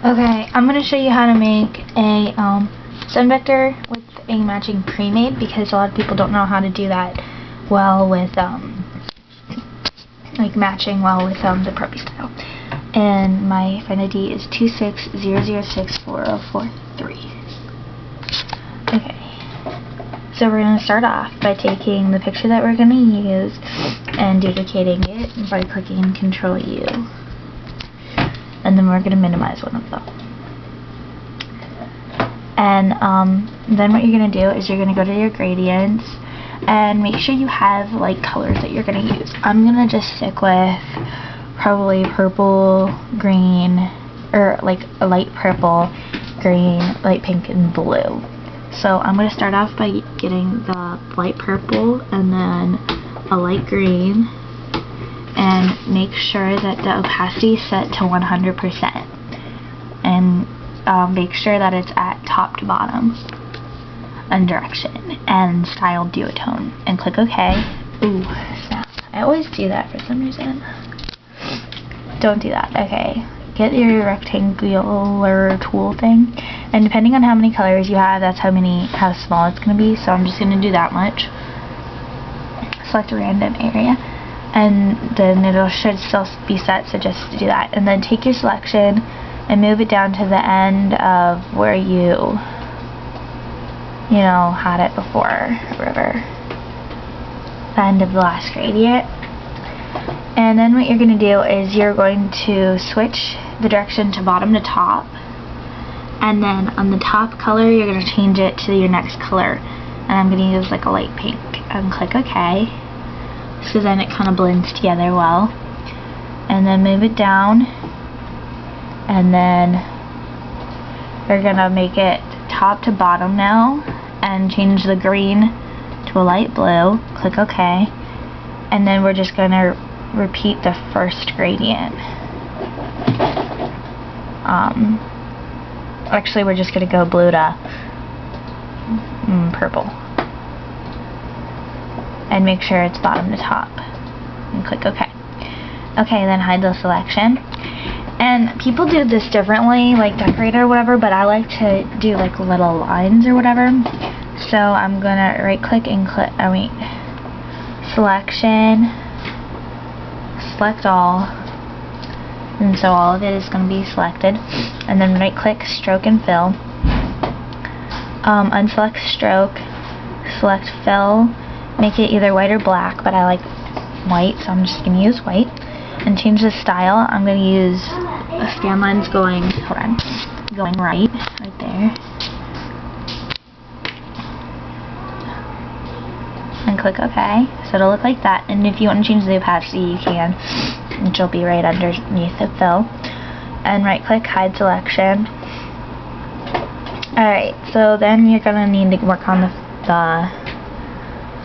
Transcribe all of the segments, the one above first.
Okay, I'm going to show you how to make a sun vector with a matching pre-made, because a lot of people don't know how to do that well with like matching well with the Propi style. And my friend ID is 260064043. Okay, so we're going to start off by taking the picture that we're going to use and duplicating it by clicking Control U. And then we're going to minimize one of them. And then what you're going to do is you're going to go to your gradients and make sure you have like colors that you're going to use. I'm going to just stick with probably purple, green, or like a light purple, green, light pink, and blue. So I'm going to start off by getting the light purple and then a light green, and make sure that the opacity is set to 100%, and make sure that it's at top to bottom and direction, and style duotone, and click OK. Ooh, snap. I always do that for some reason. Don't do that. Okay, get your rectangular tool thing, and depending on how many colors you have, that's how small it's going to be. So I'm just going to do that much. Select a random area, and then it should still be set, so just do that. And then take your selection and move it down to the end of where you had it before, river. The end of the last gradient. And then what you're going to do is you're going to switch the direction to bottom to top. And then on the top color, you're going to change it to your next color. And I'm going to use like a light pink. And click OK. So then it kind of blends together well. And then move it down. And then we're going to make it top to bottom now. And change the green to a light blue. Click OK. And then we're just going to repeat the first gradient. Actually, we're just going to go blue to purple. And make sure it's bottom to top. And click OK. Okay, then hide the selection. And people do this differently, like decorator or whatever, but I like to do like little lines or whatever. So I'm going to right click and selection, select all, and so all of it is going to be selected. And then right click, stroke and fill, unselect stroke, select fill, make it either white or black, but I like white, so I'm just going to use white. And change the style. I'm going to use a scan lines going right there. And click OK. So it'll look like that. And if you want to change the opacity, you can, which will be right underneath the fill. And right click, hide selection. Alright, so then you're going to need to work on the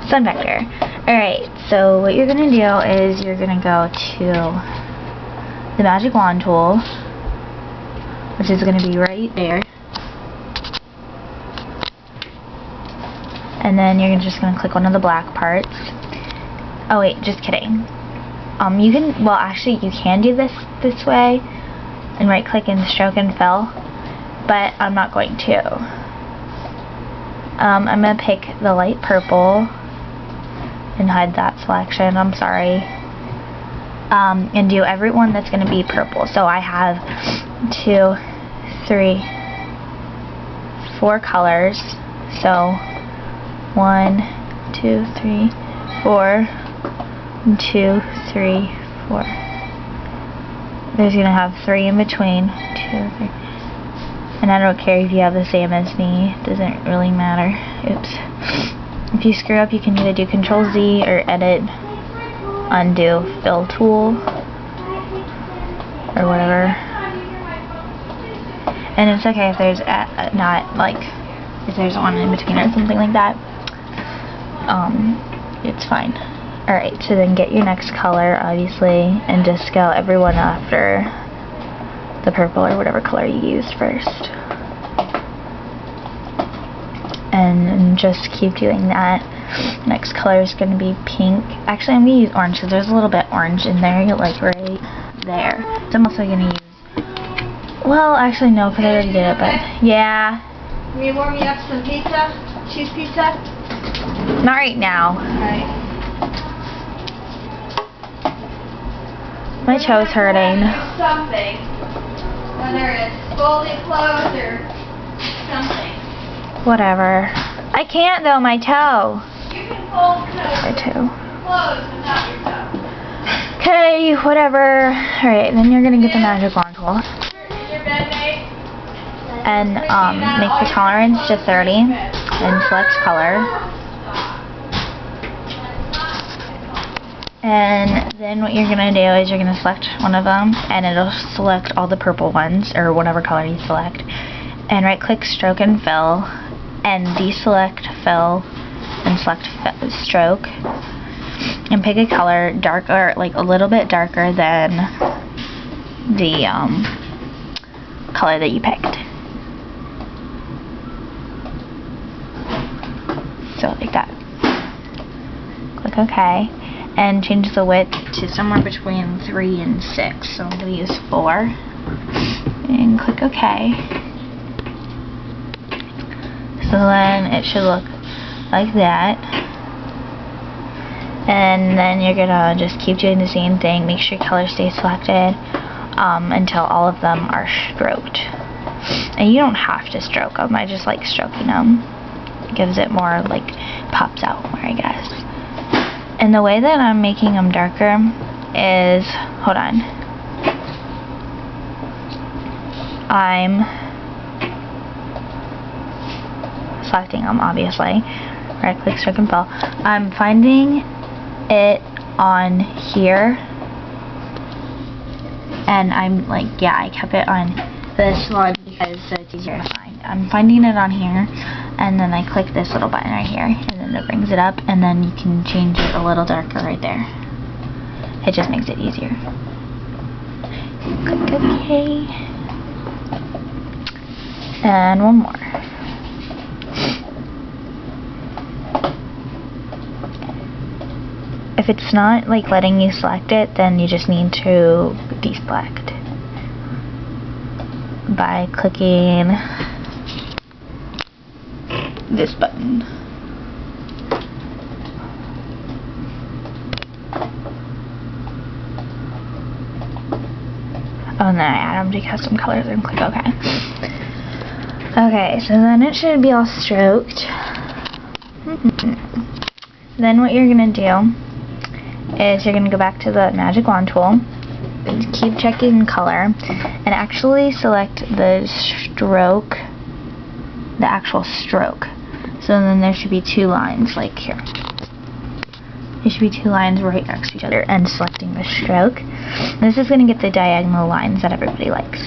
sun vector. Alright, so what you're going to do is you're going to go to the magic wand tool, which is going to be right there. And then you're just going to click one of the black parts. Oh wait, just kidding. You can do this way and right click and stroke and fill, but I'm not going to. I'm going to pick the light purple and hide that selection, I'm sorry, and do everyone that's going to be purple. So I have 2, 3, 4 colors, so 1, 2, 3, 4, 2, 3, 4. There's going to have 3 in between, 2, 3, and I don't care if you have the same as me, it doesn't really matter. Oops. If you screw up, you can either do Control Z or Edit, Undo, Fill Tool, or whatever. And it's okay if there's if there's one in between or something like that. It's fine. Alright, so then get your next color, obviously, and just go everyone after the purple or whatever color you used first. And just keep doing that. Next color is going to be pink. Actually, I'm going to use orange because there's a little bit orange in there, like right there. So I'm also going to use Well, actually no, because I already did it, but yeah. Can you warm me up some pizza? Cheese pizza? Not right now. Alright. My toe's hurting. Something. Whether it's folding clothes or something. Whatever. I can't though, my toe. You can fold My toe. clothes, but not your toe. Okay, whatever. Alright, then you're gonna get the magic wand tool. Is your bed made? And make the tolerance to 30 and select color. And then what you're gonna do is you're gonna select one of them, and it'll select all the purple ones, or whatever color you select. And right click stroke and fill, and deselect fill, and select stroke. And pick a color darker, like a little bit darker than the color that you picked. So like that. Click OK. And change the width to somewhere between 3 and 6. So I'm going to use 4. And click OK. So then it should look like that. And then you're going to just keep doing the same thing. Make sure your color stays selected until all of them are stroked. And you don't have to stroke them. I just like stroking them. It gives it more, like, pops out more, I guess. And the way that I'm making them darker is, hold on, I'm selecting them, obviously. Right click, stroke and fill. I'm finding it on here, and I'm like, yeah, I kept it on this one because it's easier to find. I'm finding it on here, and then I click this little button right here, and then it brings it up, and then you can change it a little darker right there. It just makes it easier. Click OK. And one more. If it's not like letting you select it, then you just need to deselect by clicking this button. Oh, and then I add them to custom colors and click OK. Okay, so then it should be all stroked. Then what you're going to do is you're going to go back to the magic wand tool, keep checking color, and actually select the stroke, the actual stroke. So then there should be 2 lines, like here. There should be 2 lines right next to each other, and selecting the stroke. This is going to get the diagonal lines that everybody likes.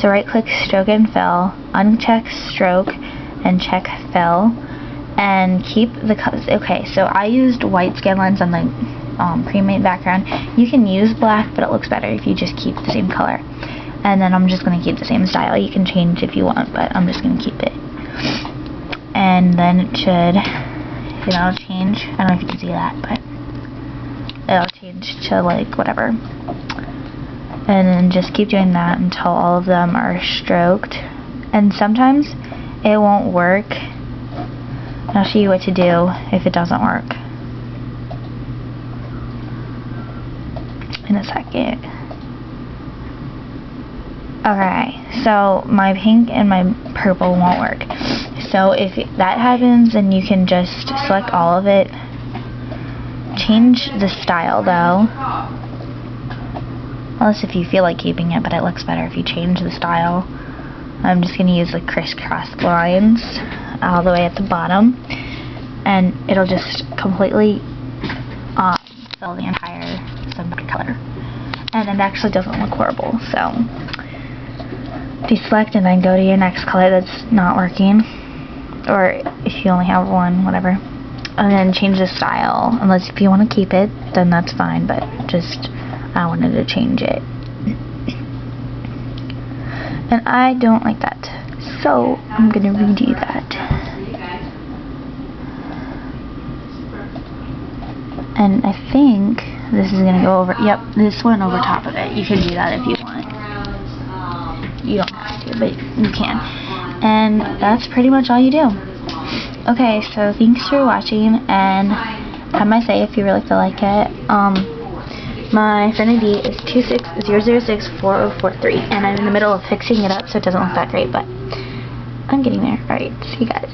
So right click stroke and fill, uncheck stroke, and check fill, and keep the colors. Okay, so I used white scan lines on the pre-made background. You can use black, but it looks better if you just keep the same color. And then I'm just going to keep the same style. You can change if you want, but I'm just going to keep it. And then it should, change. I don't know if you can see that, but it'll change to like whatever. And then just keep doing that until all of them are stroked. And sometimes it won't work. And I'll show you what to do if it doesn't work in a second. Okay, so my pink and my purple won't work. So if that happens, then you can just select all of it. Change the style though. Unless if you feel like keeping it, but it looks better if you change the style. I'm just going to use the crisscross lines all the way at the bottom. And it'll just completely fill the entire sunvector color. And it actually doesn't look horrible. So deselect and then go to your next color that's not working. Or if you only have one, whatever. And then change the style. Unless if you want to keep it, then that's fine. But just, I wanted to change it. And I don't like that. So I'm going to redo that. And I think this is going to go over, yep, this one over top of it. You can do that if you want. you don't have to, but you can. And that's pretty much all you do. Okay, so thanks for watching, and have my say if you really feel like it. My friend ID is 260064043, and I'm in the middle of fixing it up, so it doesn't look that great, but I'm getting there. Alright, see you guys.